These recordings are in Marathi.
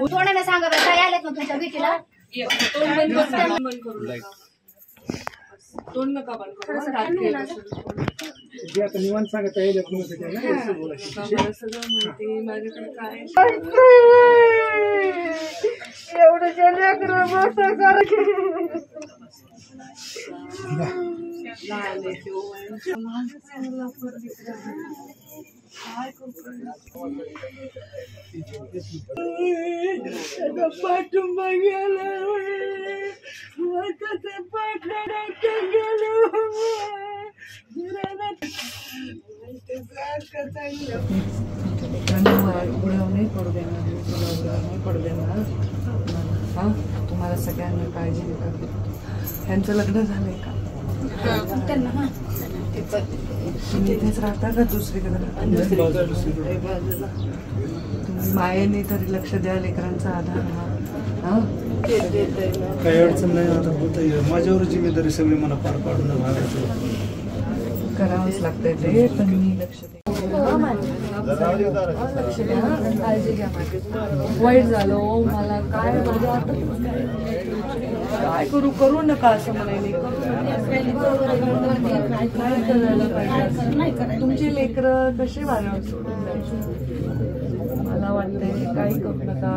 थोड्याने सांगा बरं काय आलेत मग तुमच्या भीतीला तोंड नका बंद करू आता निवांत सांगता येईल सगळं माहिती माझ्याकडे काय एवढं लेकरं मोठं कर पाठुंबा गेला नाही पडू देणार नाही पडू देणार हा तुम्हाला सगळ्यांना काळजी घेतात त्यांचं लग्न झालंय का तुम्ही इथेच राहता का दुसरीकडे तुम्ही मायेने तरी लक्ष द्या लेकरांचा आधार हा काही अडचण नाही आता होत माझ्यावर जिम्मेदारी सगळी मला पार पाडून करावंच लागतंय ते पण मी लक्ष द्या काळजी घ्या माझी वाईट झालं मला काय माझ्या काय करू नका असं म्हणायला तुमचे लेकरं कसे वाऱ्यावर सोडून जायचे मला वाटतंय काही करू नका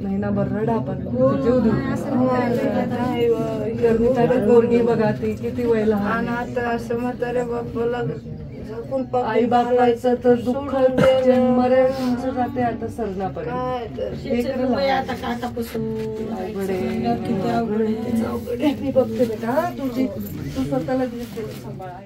महिनाभर रडा पण जीव देऊ पोरगी बघा ती किती वय लहान आता असं म्हातारे बापाला आई बापाचं तर दुःख मरेचं जाते आता सरणापर्यंत मी बघते बेटा तू स्वतःला सांभाळा.